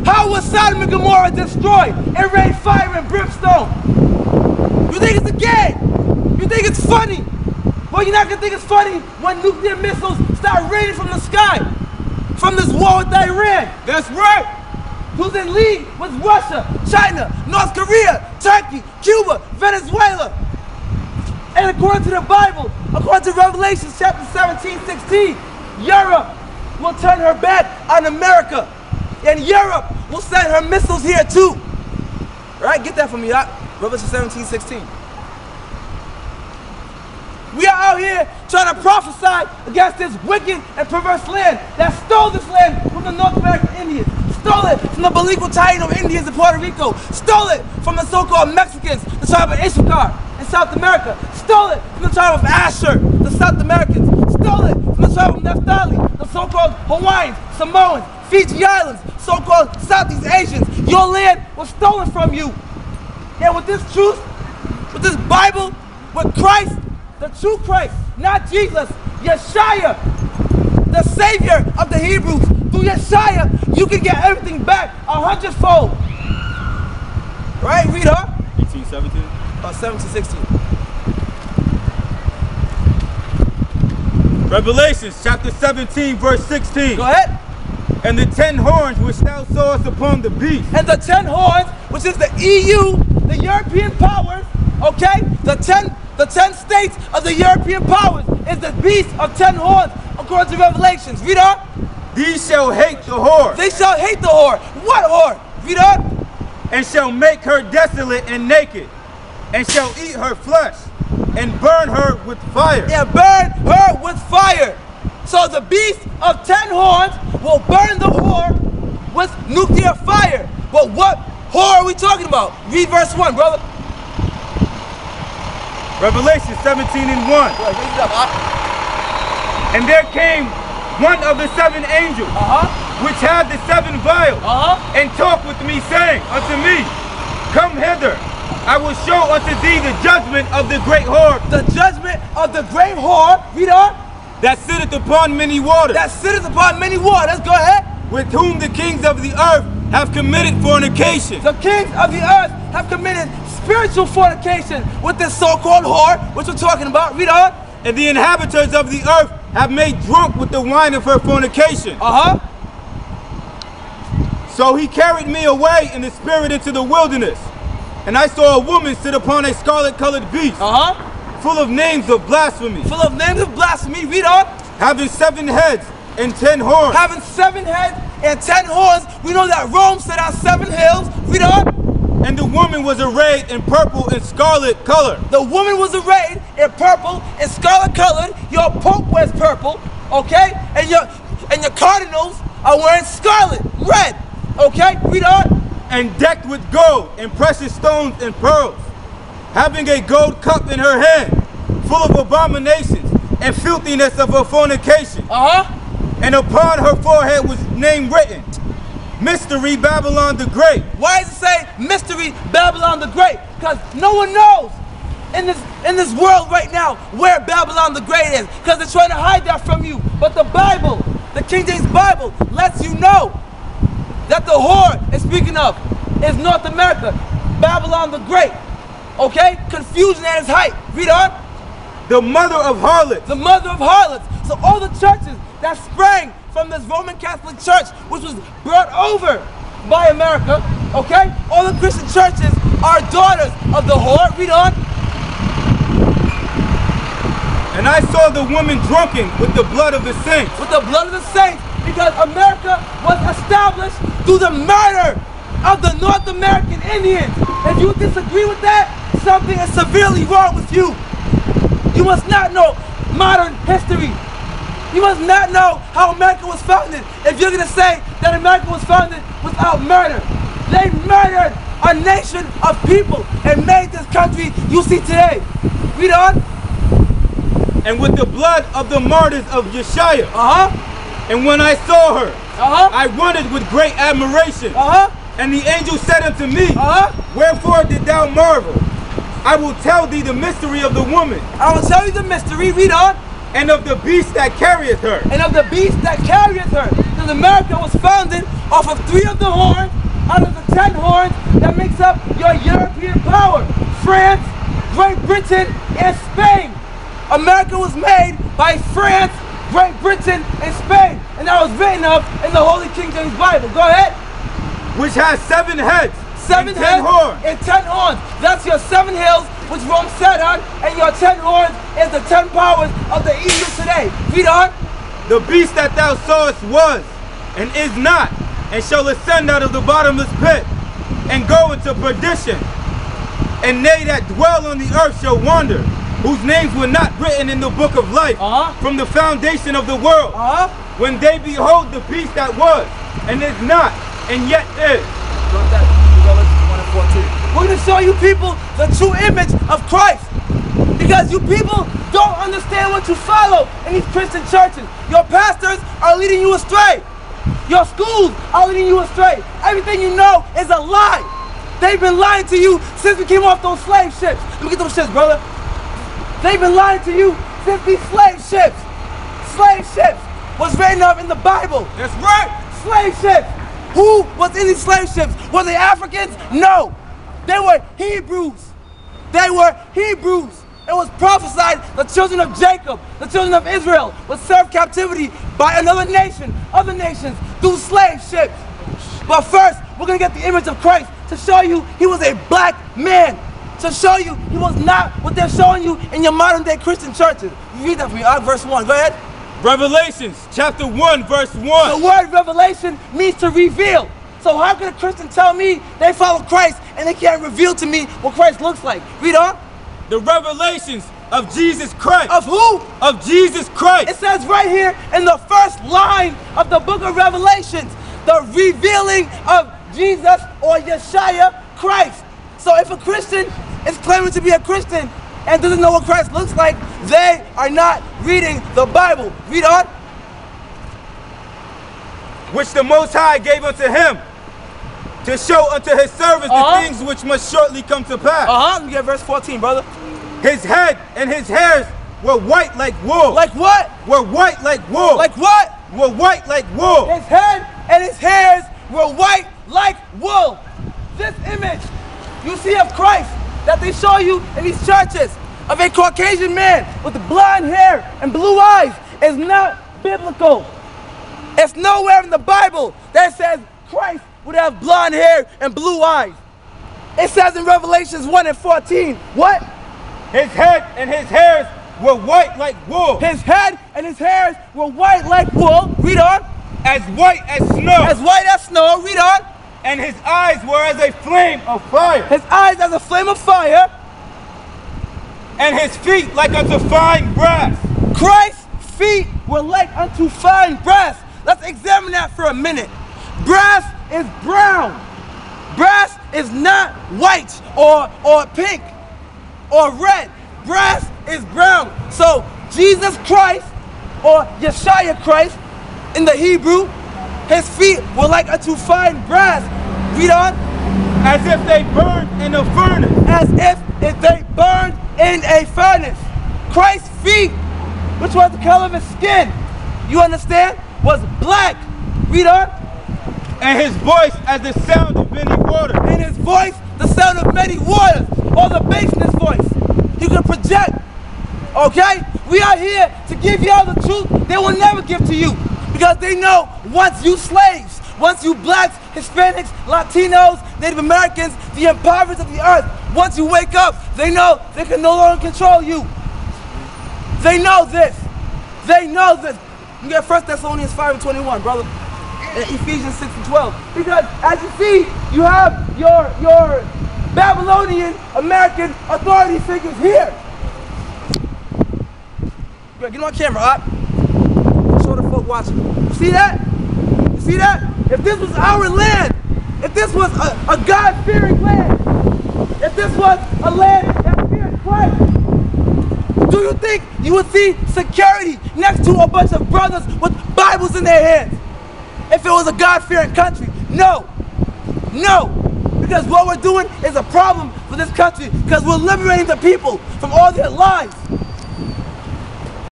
How was Sodom and Gomorrah destroyed? It rained fire and brimstone. You think it's a game? You think it's funny? Well, you're not going to think it's funny when nuclear missiles start raining from the sky. From this war with Iran. That's right. Who's in league with Russia, China, North Korea, Turkey, Cuba, Venezuela. And according to the Bible, according to Revelation chapter 17:16, Europe will turn her back on America. And Europe will send her missiles here too. All right, get that from me, Revelation 17:16. We are out here trying to prophesy against this wicked and perverse land that stole this land from the North American Indians. Stole it from the Balico Taino Indians in Puerto Rico. Stole it from the so-called Mexicans, the tribe of Issachar in South America. Stole it from the tribe of Asher, the South Americans. Stole it from the tribe of Naphtali, the so-called Hawaiians, Samoans, Fiji Islands, so-called Southeast Asians. Your land was stolen from you. And with this truth, with this Bible, with Christ, the true Christ, not Jesus, Yeshua, the Savior of the Hebrews, through Yeshua, you can get everything back 100-fold. Right? Read her. 18:17? 17:16. Revelations chapter 17, verse 16. Go ahead. And the 10 horns which thou sawest upon the beast. And the 10 horns, which is the EU, the European powers, okay? The 10 states of the European powers is the beast of 10 horns, according to Revelations. Read on. These shall hate the whore. They shall hate the whore. What whore? Read on. And shall make her desolate and naked, and shall eat her flesh, and burn her with fire. Yeah, burn her with fire. So the beast of 10 horns will burn the whore with nuclear fire. But what whore are we talking about? Read verse 1, brother. Revelation 17:1. And there came one of the 7 angels, which had the 7 vials, and talked with me, saying unto me, Come hither, I will show unto thee the judgment of the great whore. The judgment of the great whore, read on. That sitteth upon many waters. That sitteth upon many waters, go ahead. With whom the kings of the earth have committed fornication. The kings of the earth have committed spiritual fornication with this so-called whore, which we're talking about. Read on. And the inhabitants of the earth have made drunk with the wine of her fornication. So he carried me away in the spirit into the wilderness. And I saw a woman sit upon a scarlet-colored beast. Full of names of blasphemy. Full of names of blasphemy. Read on. Having 7 heads and 10 horns. Having 7 heads and 10 horns. We know that Rome sat on 7 hills. Read on. And the woman was arrayed in purple and scarlet color. The woman was arrayed in purple and scarlet colored. Your Pope wears purple, okay? And your cardinals are wearing scarlet, red, okay? Read on. And decked with gold and precious stones and pearls, having a gold cup in her hand, full of abominations and filthiness of her fornication. And upon her forehead was name written, Mystery Babylon the Great. Why does it say Mystery Babylon the Great? Because no one knows in this world right now where Babylon the Great is, because they're trying to hide that from you. But the Bible, the King James Bible, lets you know that the whore is speaking of is North America, Babylon the Great. Okay? Confusion at its height. Read on. The mother of harlots. The mother of harlots. So all the churches that sprang from this Roman Catholic Church, which was brought over by America, okay? All the Christian churches are daughters of the whore. Read on. And I saw the woman drunken with the blood of the saints. With the blood of the saints, because America was established through the murder of the North American Indians. If you disagree with that, something is severely wrong with you. You must not know modern history. You must not know how America was founded if you're going to say that America was founded without murder. They murdered a nation of people and made this country you see today. Read on. And with the blood of the martyrs of Yeshua. And when I saw her, I wondered with great admiration. And the angel said unto me, Wherefore did thou marvel? I will tell thee the mystery of the woman. I will tell you the mystery. Read on. And of the beast that carrieth her. And of the beast that carrieth her. Because America was founded off of 3 of the horns out of the 10 horns that makes up your European power. France, Great Britain, and Spain. America was made by France, Great Britain, and Spain. And that was written of in the Holy King James Bible. Go ahead. Which has 7 heads. 7 and 10 heads horns. and 10 horns. That's your 7 hills which Rome sat on, and your 10 horns is the 10 powers of the EU today. Read on. The beast that thou sawest was, and is not, and shall ascend out of the bottomless pit, and go into perdition. And they that dwell on the earth shall wander, whose names were not written in the book of life from the foundation of the world, when they behold the beast that was, and is not, and yet is. We're going to show you people the true image of Christ. Because you people don't understand what you follow in these Christian churches. Your pastors are leading you astray. Your schools are leading you astray. Everything you know is a lie. They've been lying to you since we came off those slave ships. Let me get those ships, brother. They've been lying to you since these slave ships. Slave ships was written of in the Bible. That's right. Slave ships. Who was in these slave ships? Were they Africans? No. They were Hebrews. They were Hebrews. It was prophesied the children of Jacob, the children of Israel, would serve captivity by another nation, other nations, through slave ships. But first, we're going to get the image of Christ to show you he was a black man. To show you he was not what they're showing you in your modern day Christian churches. Read that for me, verse 1. Go ahead. Revelations chapter 1 verse 1. The word revelation means to reveal. So how can a Christian tell me they follow Christ and they can't reveal to me what Christ looks like? Read on. The revelations of Jesus Christ. Of who? Of Jesus Christ. It says right here in the first line of the book of Revelations, the revealing of Jesus or Yeshua Christ. So if a Christian is claiming to be a Christian and doesn't know what Christ looks like, they are not reading the Bible. Read on. Which the Most High gave unto him, to show unto his servants the things which must shortly come to pass. Let me get verse 14, brother. His head and his hairs were white like wool. Like what? Were white like wool. Like what? Were white like wool. His head and his hairs were white like wool. This image you see of Christ that they show you in these churches of a Caucasian man with blonde hair and blue eyes is not biblical. It's nowhere in the Bible that says Christ would have blonde hair and blue eyes. It says in Revelations 1 and 14, what? His head and his hairs were white like wool. His head and his hairs were white like wool. Read on. As white as snow. As white as snow. Read on. And his eyes were as a flame of fire. His eyes as a flame of fire. And his feet like unto fine brass. Christ's feet were like unto fine brass. Let's examine that for a minute. Brass is brown. Brass is not white or pink or red. Brass is brown. So Jesus Christ or Yeshua Christ in the Hebrew, his feet were like unto fine brass. Read on. As if they burned in a furnace. As if they burned in a furnace. Christ's feet, which was the color of his skin, you understand, was black. Read on. And his voice as the sound of many waters. And his voice, the sound of many waters, or the bass in his voice. You can project, okay? We are here to give y'all the truth they will never give to you. Because they know once you slaves, once you blacks, Hispanics, Latinos, Native Americans, the impoverished of the earth, once you wake up, they know they can no longer control you. They know this. They know this. You get 1 Thessalonians 5 and 21, brother. And Ephesians 6 and 12. Because as you see, you have your Babylonian American authority figures here. Get on camera, up. Show the folk watching. You see that? You see that? If this was our land, if this was a God-fearing land, if this was a land that feared Christ, do you think you would see security next to a bunch of brothers with Bibles in their hands? If it was a God-fearing country? No. No. Because what we're doing is a problem for this country because we're liberating the people from all their lies.